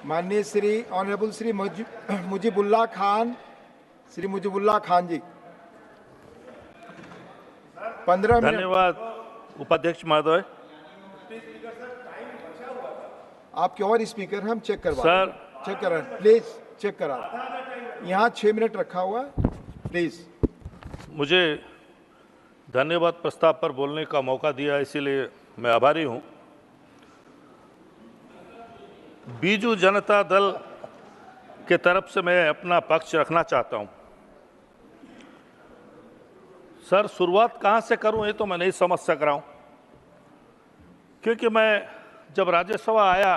माननीय श्री ऑनरेबल श्री मुजीबुल्लाह खान, श्री मुजीबुल्लाह खान जी 15 मिनट। धन्यवाद उपाध्यक्ष महोदय। आपके और स्पीकर हैं, हम चेक करवा सर। चेक करा, प्लीज चेक करा। यहाँ 6 मिनट रखा हुआ है, प्लीज। मुझे धन्यवाद प्रस्ताव पर बोलने का मौका दिया, इसीलिए मैं आभारी हूं। बीजू जनता दल के तरफ से मैं अपना पक्ष रखना चाहता हूं। सर, शुरुआत कहां से करूं ये तो मैं नहीं समझ सक रहा हूं, क्योंकि मैं जब राज्यसभा आया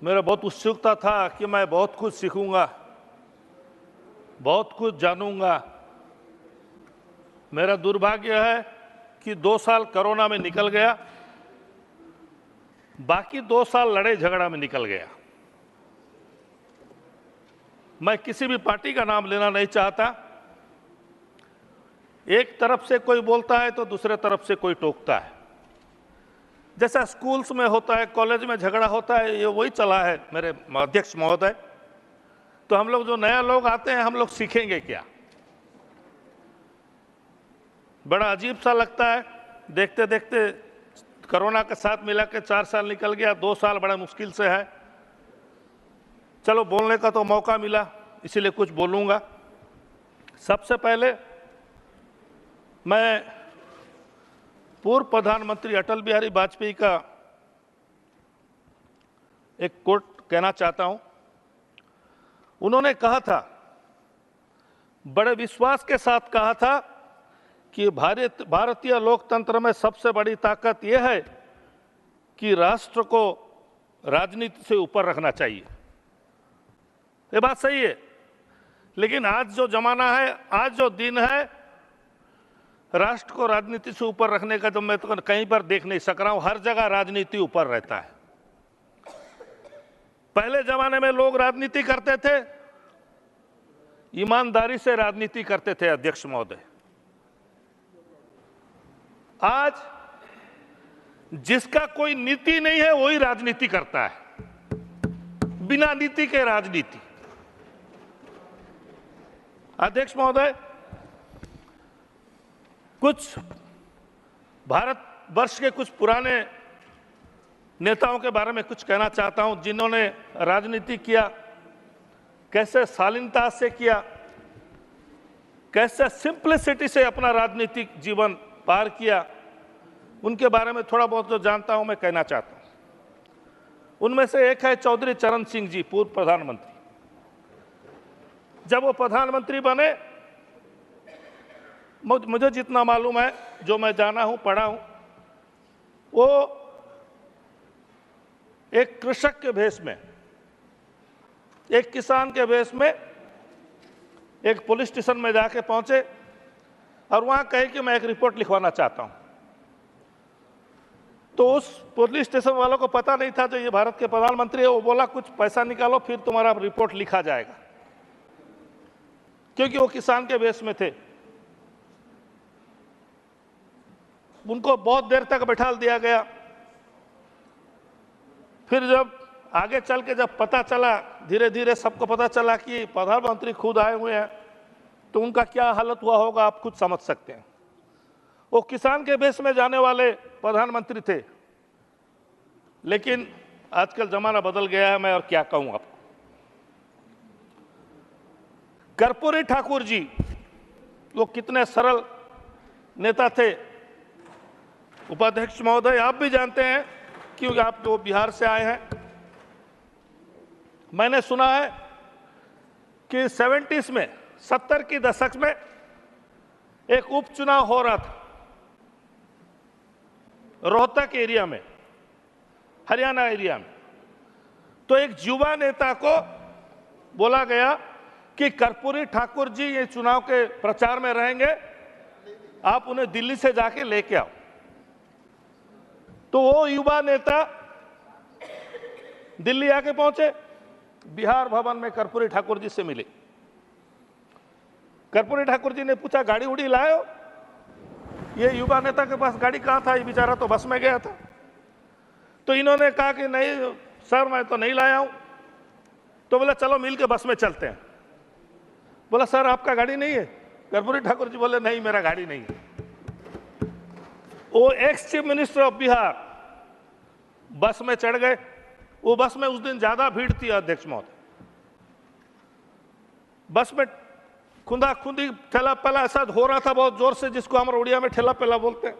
मेरा बहुत उत्सुकता था कि मैं बहुत कुछ सीखूंगा, बहुत कुछ जानूंगा। मेरा दुर्भाग्य है कि 2 साल कोरोना में निकल गया, बाकी 2 साल लड़ाई झगड़ा में निकल गया। मैं किसी भी पार्टी का नाम लेना नहीं चाहता। एक तरफ से कोई बोलता है तो दूसरे तरफ से कोई टोकता है। जैसा स्कूल्स में होता है, कॉलेज में झगड़ा होता है, ये वही चला है मेरे अध्यक्ष महोदय। तो हम लोग जो नया लोग आते हैं, हम लोग सीखेंगे क्या? बड़ा अजीब सा लगता है। देखते देखते कोरोना के साथ मिला के 4 साल निकल गया, 2 साल बड़ा मुश्किल से है। चलो, बोलने का तो मौका मिला, इसीलिए कुछ बोलूंगा। सबसे पहले मैं पूर्व प्रधानमंत्री अटल बिहारी वाजपेयी का एक कोट कहना चाहता हूं। उन्होंने कहा था, बड़े विश्वास के साथ कहा था कि भारतीय लोकतंत्र में सबसे बड़ी ताकत यह है कि राष्ट्र को राजनीति से ऊपर रखना चाहिए। ये बात सही है, लेकिन आज जो जमाना है, आज जो दिन है, राष्ट्र को राजनीति से ऊपर रखने का तो मैं तो कहीं पर देख नहीं सक रहा हूं। हर जगह राजनीति ऊपर रहता है। पहले जमाने में लोग राजनीति करते थे, ईमानदारी से राजनीति करते थे अध्यक्ष महोदय। आज जिसका कोई नीति नहीं है वही राजनीति करता है, बिना नीति के राजनीति। अध्यक्ष महोदय, कुछ भारतवर्ष के कुछ पुराने नेताओं के बारे में कुछ कहना चाहता हूं, जिन्होंने राजनीति किया, कैसे शालीनता से किया, कैसे सिंप्लिसिटी से अपना राजनीतिक जीवन पार किया। उनके बारे में थोड़ा बहुत जो जानता हूं मैं कहना चाहता हूं। उनमें से एक है चौधरी चरण सिंह जी, पूर्व प्रधानमंत्री। जब वो प्रधानमंत्री बने, मुझे जितना मालूम है, जो मैं जाना हूं, पढ़ा हूं, वो एक कृषक के भेष में, एक किसान के भेष में एक पुलिस स्टेशन में जाके पहुंचे और वहां कहे कि मैं एक रिपोर्ट लिखवाना चाहता हूं। तो उस पुलिस स्टेशन वालों को पता नहीं था जो ये भारत के प्रधानमंत्री है। वो बोला, कुछ पैसा निकालो फिर तुम्हारा रिपोर्ट लिखा जाएगा, क्योंकि वो किसान के भेष में थे। उनको बहुत देर तक बैठा दिया गया। फिर जब आगे चल के जब पता चला, धीरे धीरे सबको पता चला कि प्रधानमंत्री खुद आए हुए हैं, तो उनका क्या हालत हुआ होगा आप खुद समझ सकते हैं। वो किसान के भेष में जाने वाले प्रधानमंत्री थे। लेकिन आजकल जमाना बदल गया है, मैं और क्या कहूं आपको। कर्पूरी ठाकुर जी, वो कितने सरल नेता थे। उपाध्यक्ष महोदय, आप भी जानते हैं क्योंकि आप तो बिहार से आए हैं। मैंने सुना है कि 70s में, 70 के दशक में एक उपचुनाव हो रहा था रोहतक एरिया में, हरियाणा एरिया में। तो एक युवा नेता को बोला गया कि कर्पूरी ठाकुर जी ये चुनाव के प्रचार में रहेंगे, आप उन्हें दिल्ली से जाके लेके आओ। तो वो युवा नेता दिल्ली आके पहुंचे, बिहार भवन में कर्पूरी ठाकुर जी से मिले। कर्पूरी ठाकुर जी ने पूछा, गाड़ी उड़ी लाए हो? ये युवा नेता के पास गाड़ी कहां था, ये बेचारा तो बस में गया था। तो इन्होंने कहा कि नहीं सर मैं तो नहीं लाया हूं। तो बोला चलो मिल के बस में चलते हैं। बोला सर आपका गाड़ी नहीं है? कर्पूरी ठाकुर जी बोले नहीं मेरा गाड़ी नहीं है। वो ex chief minister of Bihar बस में चढ़ गए। वो बस में उस दिन ज्यादा भीड़ थी अध्यक्ष महोदय। बस में खुंदा खुंदी ठेला पेला ऐसा हो रहा था बहुत जोर से, जिसको हम उड़िया में ठेला पेला बोलते हैं।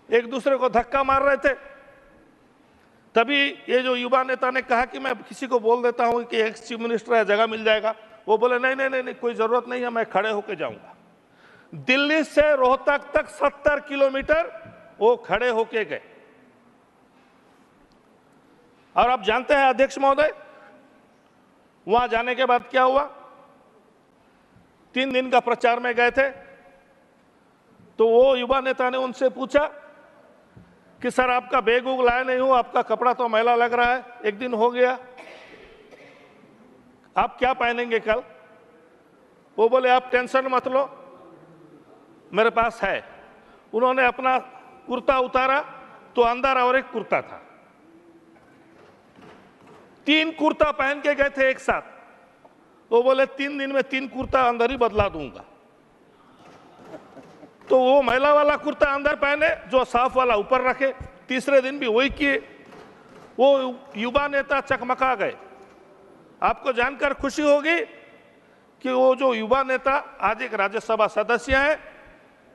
एक दूसरे को धक्का मार रहे थे। तभी ये जो युवा नेता ने कहा कि मैं किसी को बोल देता हूं कि एक्स चीफ मिनिस्टर है, जगह मिल जाएगा। वो बोले नहीं नहीं नहीं, नहीं कोई जरूरत नहीं है, मैं खड़े होके जाऊंगा। दिल्ली से रोहतक तक 70 किलोमीटर वो खड़े होके गए। और आप जानते हैं अध्यक्ष महोदय, वहां जाने के बाद क्या हुआ? 3 दिन का प्रचार में गए थे। तो वो युवा नेता ने उनसे पूछा कि सर आपका बैग उग लाया नहीं हो, आपका कपड़ा तो मैला लग रहा है, एक दिन हो गया, आप क्या पहनेंगे कल? वो बोले आप टेंशन मत लो, मेरे पास है। उन्होंने अपना कुर्ता उतारा तो अंदर और एक कुर्ता था। 3 कुर्ता पहन के गए थे एक साथ। वो बोले 3 दिन में 3 कुर्ता अंदर ही बदला दूंगा। तो वो मैला वाला कुर्ता अंदर पहने, जो साफ वाला ऊपर रखे। तीसरे दिन भी वही किए। वो युवा नेता चकमका गए। आपको जानकर खुशी होगी कि वो जो युवा नेता आज एक राज्यसभा सदस्य हैं,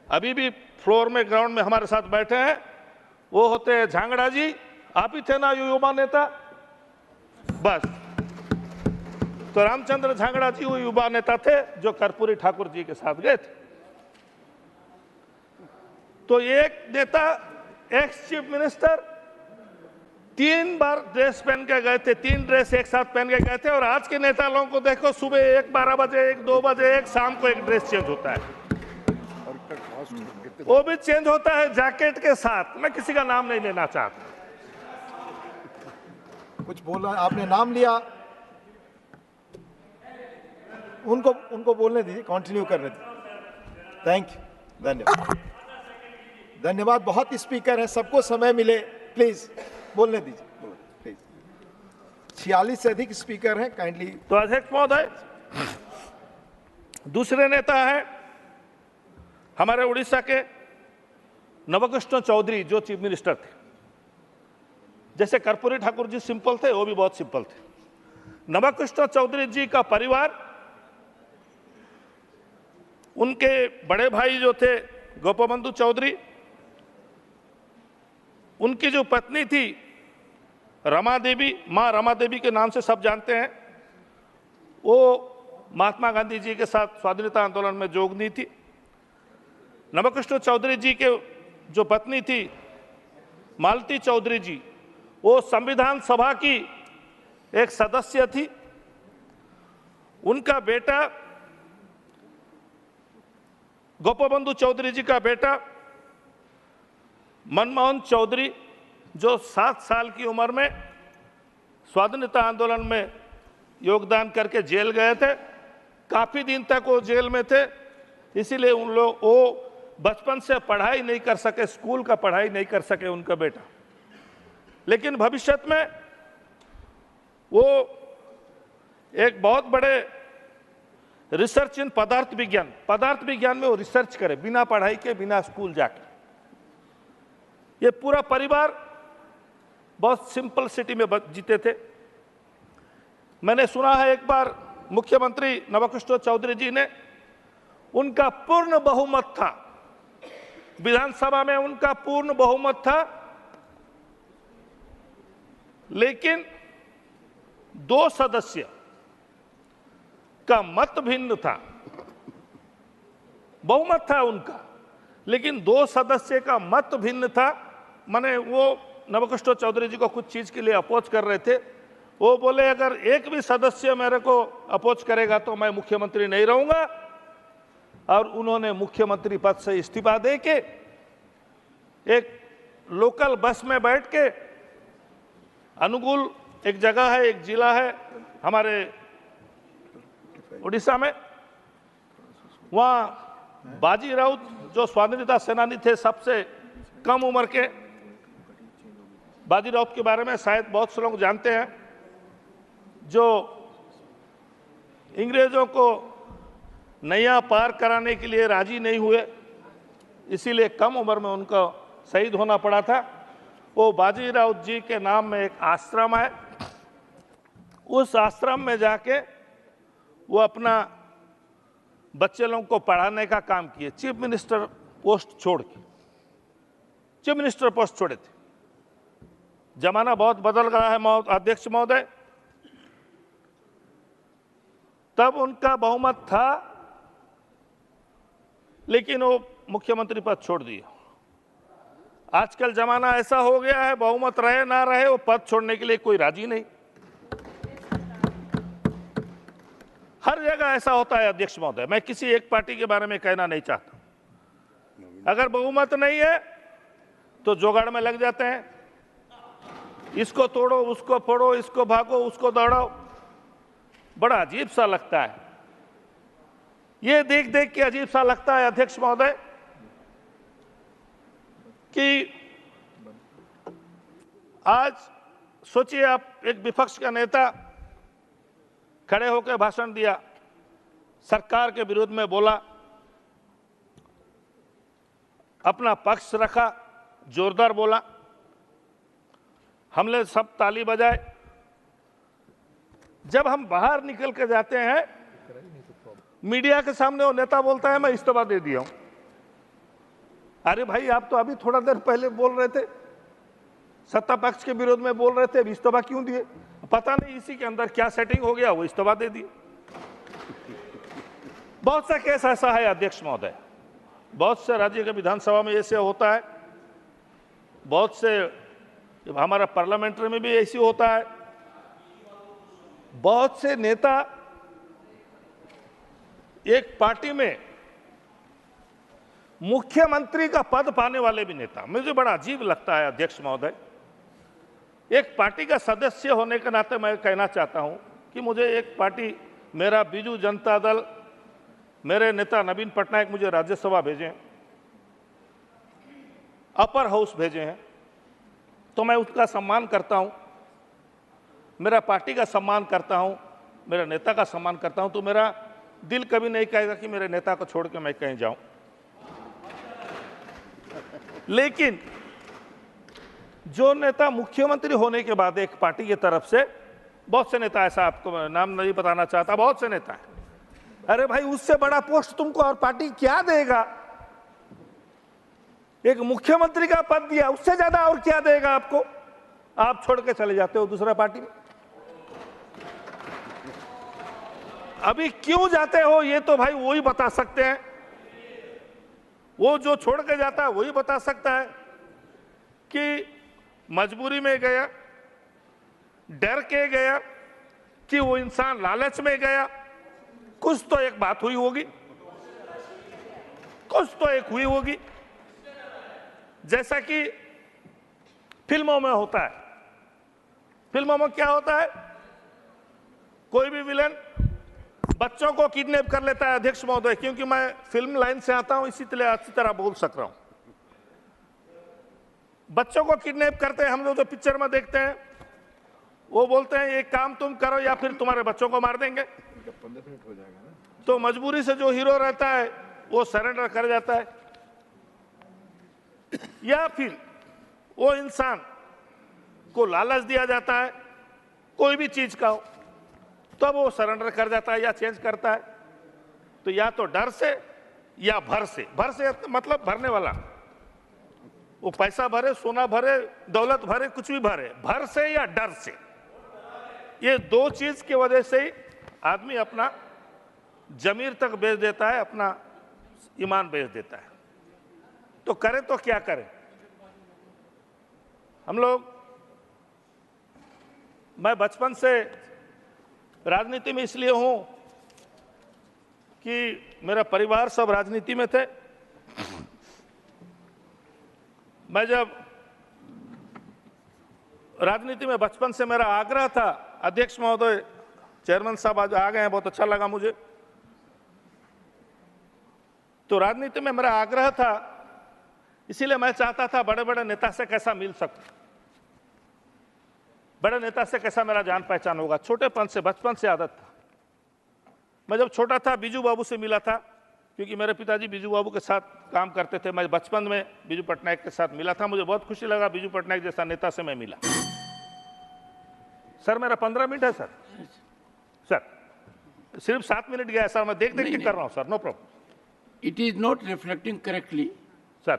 अभी भी फ्लोर में ग्राउंड में हमारे साथ बैठे हैं, वो होते हैं झांगड़ा जी। आप ही थे ना युवा नेता? बस, तो रामचंद्र झांगड़ा जी वो युवा नेता थे जो कर्पूरी ठाकुर जी के साथ गए थे। तो एक नेता एक्स चीफ मिनिस्टर 3 बार ड्रेस पहन के गए थे, 3 ड्रेस एक साथ पहन के गए थे। और आज के नेता लोगों को देखो, सुबह 1 12 बजे, 1 2 बजे, एक शाम को एक ड्रेस चेंज होता है। वो भी चेंज होता है जैकेट के साथ। मैं किसी का नाम नहीं लेना चाहता। कुछ बोला आपने, नाम लिया, उनको बोलने दीजिए, कंटिन्यू करने दीजिए। थैंक यू, धन्यवाद, धन्यवाद। बहुत स्पीकर हैं, सबको समय मिले, प्लीज बोलने दीजिए, प्लीज। 46 से अधिक स्पीकर हैं, काइंडली। तो अध्यक्ष महोदय, दूसरे नेता हैं हमारे उड़ीसा के नवकृष्ण चौधरी, जो चीफ मिनिस्टर थे। जैसे कर्पूरी ठाकुर जी सिंपल थे, वो भी बहुत सिंपल थे। नवकृष्ण चौधरी जी का परिवार, उनके बड़े भाई जो थे गोपबंधु चौधरी, उनकी जो पत्नी थी रमा देवी, मां रमा देवी के नाम से सब जानते हैं, वो महात्मा गांधी जी के साथ स्वाधीनता आंदोलन में जोगनी थी। नवकृष्ण चौधरी जी के जो पत्नी थी मालती चौधरी जी, वो संविधान सभा की एक सदस्य थी। उनका बेटा गोपबंधु चौधरी जी का बेटा मनमोहन चौधरी, जो 7 साल की उम्र में स्वाधीनता आंदोलन में योगदान करके जेल गए थे। काफी दिन तक वो जेल में थे, इसीलिए उन लोग वो बचपन से पढ़ाई नहीं कर सके, स्कूल का पढ़ाई नहीं कर सके उनका बेटा। लेकिन भविष्य में वो एक बहुत बड़े रिसर्च इन पदार्थ विज्ञान में वो रिसर्च करे, बिना पढ़ाई के, बिना स्कूल जाके। ये पूरा परिवार बहुत सिंपल सिटी में जीते थे। मैंने सुना है एक बार मुख्यमंत्री नवकृष्ण चौधरी जी ने, उनका पूर्ण बहुमत था विधानसभा में, उनका पूर्ण बहुमत था, लेकिन 2 सदस्य का मत भिन्न था। बहुमत था उनका, लेकिन 2 सदस्य का मत भिन्न था। माने वो नवकृष्ण चौधरी जी को कुछ चीज के लिए अपोज कर रहे थे। वो बोले अगर एक भी सदस्य मेरे को अपोज करेगा तो मैं मुख्यमंत्री नहीं रहूंगा। और उन्होंने मुख्यमंत्री पद से इस्तीफा दे के एक लोकल बस में बैठ के, अनुगुल एक जगह है, एक जिला है हमारे उड़ीसा में, वहां बाजी राउत जो स्वाधीनता सेनानी थे, सबसे कम उम्र के, बाजीराव के बारे में शायद बहुत से लोग जानते हैं, जो अंग्रेजों को नैया पार कराने के लिए राजी नहीं हुए, इसीलिए कम उम्र में उनको शहीद होना पड़ा था। वो बाजीराव जी के नाम में एक आश्रम है, उस आश्रम में जाके वो अपना बच्चे लोगों को पढ़ाने का काम किए। चीफ मिनिस्टर पोस्ट छोड़ के, चीफ मिनिस्टर पोस्ट छोड़े थे। जमाना बहुत बदल गया है अध्यक्ष महोदय। तब उनका बहुमत था, लेकिन वो मुख्यमंत्री पद छोड़ दिया। आजकल जमाना ऐसा हो गया है, बहुमत रहे ना रहे, वो पद छोड़ने के लिए कोई राजी नहीं। हर जगह ऐसा होता है अध्यक्ष महोदय। मैं किसी एक पार्टी के बारे में कहना नहीं चाहता। अगर बहुमत नहीं है तो जुगाड़ में लग जाते हैं, इसको तोड़ो, उसको फोड़ो, इसको भागो, उसको दौड़ाओ। बड़ा अजीब सा लगता है, ये देख देख के अजीब सा लगता है अध्यक्ष महोदय कि आज सोचिए, आप एक विपक्ष का नेता खड़े होकर भाषण दिया, सरकार के विरोध में बोला, अपना पक्ष रखा, जोरदार बोला, हमने सब ताली बजाए। जब हम बाहर निकल के जाते हैं, मीडिया के सामने वो नेता बोलता है मैं इस्तीफा दे दिया हूं। अरे भाई, आप तो अभी थोड़ा देर पहले बोल रहे थे, सत्ता पक्ष के विरोध में बोल रहे थे, अभी इस्तीफा क्यों दिए? पता नहीं इसी के अंदर क्या सेटिंग हो गया, वो इस्तीफा दे दिए। बहुत सा केस ऐसा है अध्यक्ष महोदय, बहुत से राज्य के विधानसभा में ऐसे होता है, बहुत से हमारा पार्लियामेंट्री में भी ऐसी होता है। बहुत से नेता एक पार्टी में मुख्यमंत्री का पद पाने वाले भी नेता, मुझे बड़ा अजीब लगता है अध्यक्ष महोदय। एक पार्टी का सदस्य होने के नाते मैं कहना चाहता हूं कि मुझे एक पार्टी, मेरा बीजू जनता दल, मेरे नेता नवीन पटनायक मुझे राज्यसभा भेजे हैं, अपर हाउस भेजे हैं, तो मैं उसका सम्मान करता हूं, मेरा पार्टी का सम्मान करता हूं, मेरे नेता का सम्मान करता हूं। तो मेरा दिल कभी नहीं कहेगा कि मेरे नेता को छोड़ के मैं कहीं जाऊं। लेकिन जो नेता मुख्यमंत्री होने के बाद एक पार्टी की तरफ से, बहुत से नेता, ऐसा आपको नाम नहीं बताना चाहता, बहुत से नेता है, अरे भाई उससे बड़ा पोस्ट तुमको और पार्टी क्या देगा? एक मुख्यमंत्री का पद दिया, उससे ज्यादा और क्या देगा आपको? आप छोड़ के चले जाते हो दूसरा पार्टी में। अभी क्यों जाते हो ये तो भाई वही बता सकते हैं, वो जो छोड़ के जाता है वही बता सकता है कि मजबूरी में गया, डर के गया, कि वो इंसान लालच में गया। कुछ तो एक बात हुई होगी, कुछ तो एक हुई होगी। जैसा कि फिल्मों में होता है, फिल्मों में क्या होता है, कोई भी विलन बच्चों को किडनैप कर लेता है अध्यक्ष महोदय, क्योंकि मैं फिल्म लाइन से आता हूं, इसी तरह अच्छी तरह बोल सक रहा हूं। बच्चों को किडनैप करते हैं, हम लोग जो पिक्चर में देखते हैं, वो बोलते हैं एक काम तुम करो या फिर तुम्हारे बच्चों को मार देंगे। 15 मिनट हो जाएगा ना। तो मजबूरी से जो हीरो रहता है वो सरेंडर कर जाता है, या फिर वो इंसान को लालच दिया जाता है कोई भी चीज का हो, तब वो सरेंडर कर जाता है या चेंज करता है। तो या तो डर से या भर से, भर से मतलब भरने वाला, वो पैसा भरे, सोना भरे, दौलत भरे, कुछ भी भरे, भर से या डर से, ये दो चीज की वजह से ही आदमी अपना जमीर तक बेच देता है, अपना ईमान बेच देता है। तो करे तो क्या करें हम लोग? मैं बचपन से राजनीति में इसलिए हूं कि मेरा परिवार सब राजनीति में थे। मैं जब राजनीति में, बचपन से मेरा आग्रह था, अध्यक्ष महोदय, चेयरमैन साहब आज आ गए हैं, बहुत अच्छा लगा मुझे। तो राजनीति में मेरा आग्रह था, इसीलिए मैं चाहता था बड़े बड़े नेता से कैसा मिल सकूं। बड़े नेता से कैसा मेरा जान पहचान होगा। छोटेपन से, बचपन से आदत था। मैं जब छोटा था बीजू बाबू से मिला था, क्योंकि मेरे पिताजी बीजू बाबू के साथ काम करते थे। मैं बचपन में बीजू पटनायक के साथ मिला था। मुझे बहुत खुशी लगा बीजू पटनायक जैसा नेता से मैं मिला। सर मेरा 15 मिनट है सर। सर सिर्फ 7 मिनट गया सर, मैं देख के कर रहा हूँ sir, no problem. It is not reflecting correctly. Sir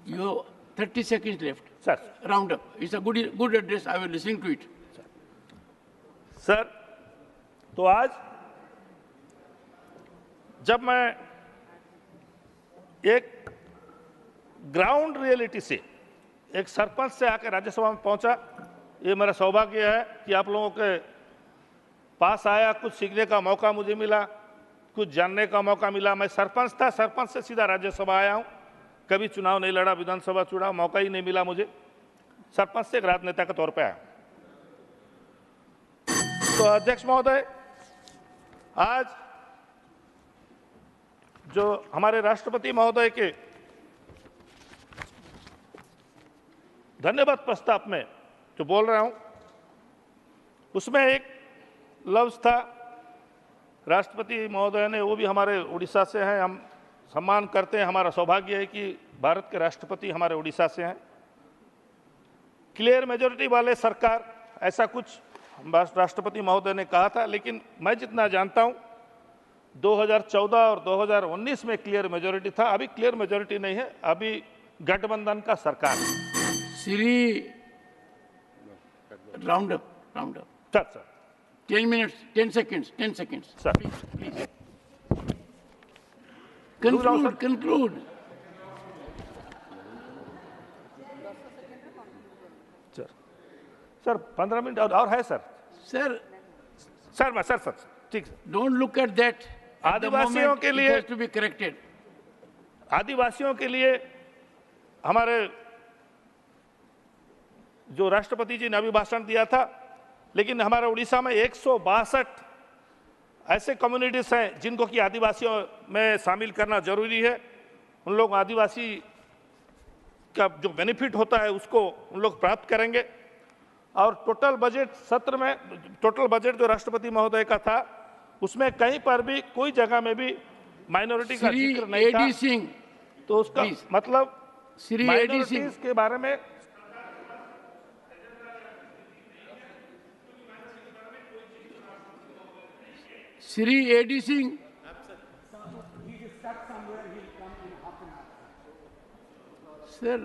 You 30 seconds left. Sir Round up. It's a good address. I will listen to it. Sir तो आज जब मैं एक ग्राउंड रियलिटी से, एक सरपंच से आकर राज्यसभा में पहुंचा, ये मेरा सौभाग्य है कि आप लोगों के पास आया, कुछ सीखने का मौका मुझे मिला, कुछ जानने का मौका मिला। मैं सरपंच था, सरपंच से सीधा राज्यसभा आया हूं, कभी चुनाव नहीं लड़ा, विधानसभा चुनाव मौका ही नहीं मिला मुझे। सरपंच से एक राजनेता के तौर पे आया। तो अध्यक्ष महोदय, आज जो हमारे राष्ट्रपति महोदय के धन्यवाद प्रस्ताव में जो बोल रहा हूं, उसमें एक लफ्ज था राष्ट्रपति महोदय ने, वो भी हमारे उड़ीसा से हैं, हम सम्मान करते हैं। हमारा सौभाग्य है कि भारत के राष्ट्रपति हमारे उड़ीसा से हैं। क्लियर मेजॉरिटी वाले सरकार, ऐसा कुछ राष्ट्रपति महोदय ने कहा था, लेकिन मैं जितना जानता हूं 2014 और 2019 में क्लियर मेजॉरिटी था। अभी क्लियर मेजॉरिटी नहीं है, अभी गठबंधन का सरकार है। Siri, round up. Sir sir 10 minutes, 10 seconds. Sir Please. Conclude. Sir 15 minute और है सर। Sir, सर ठीक। don't look at that. At the आदिवासियों moment, के it लिए, has to be corrected. आदिवासियों के लिए हमारे जो राष्ट्रपति जी ने अभिभाषण दिया था, लेकिन हमारे उड़ीसा में 162 ऐसे कम्युनिटीज हैं जिनको कि आदिवासियों में शामिल करना जरूरी है। उन लोग आदिवासी का जो बेनिफिट होता है उसको उन लोग प्राप्त करेंगे। और टोटल बजट सत्र में, टोटल बजट जो राष्ट्रपति महोदय का था, उसमें कहीं पर भी कोई जगह में भी माइनॉरिटी का Sri जिक्र नहीं था। A.D. Singh. तो उसका Please. मतलब Sri A.D. Singh. माइनॉरिटीज के बारे में Sri A.D. Singh. Sir.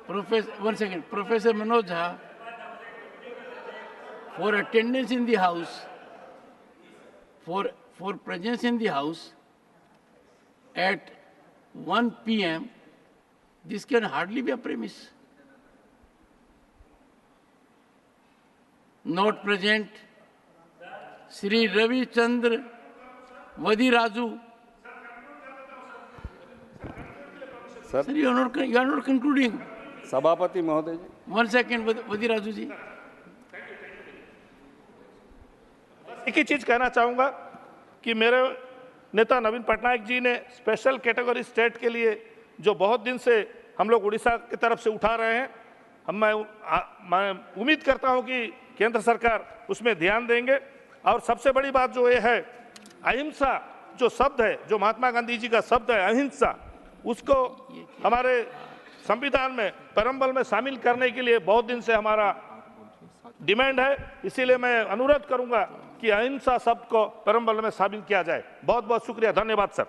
One second. Professor Manoj Jha, for attendance in the house, for presence in the house at 1 p.m., this can hardly be a premise. Not present, Sri Ravi Chandra Vadiraju. Sir, You are not concluding. सभापति महोदय जी, 1 second, Vadiraju ji. एक ही चीज कहना चाहूंगा कि मेरे नेता नवीन पटनायक जी ने स्पेशल कैटेगरी स्टेट के लिए जो बहुत दिन से हम लोग उड़ीसा की तरफ से उठा रहे हैं, मैं उम्मीद करता हूं कि केंद्र सरकार उसमें ध्यान देंगे। और सबसे बड़ी बात जो ये है, अहिंसा जो शब्द है, जो महात्मा गांधी जी का शब्द है अहिंसा, उसको हमारे संविधान में, परम्बल में शामिल करने के लिए बहुत दिन से हमारा डिमांड है। इसीलिए मैं अनुरोध करूंगा कि अहिंसा शब्द को परम्बल में शामिल किया जाए। बहुत बहुत शुक्रिया, धन्यवाद सर।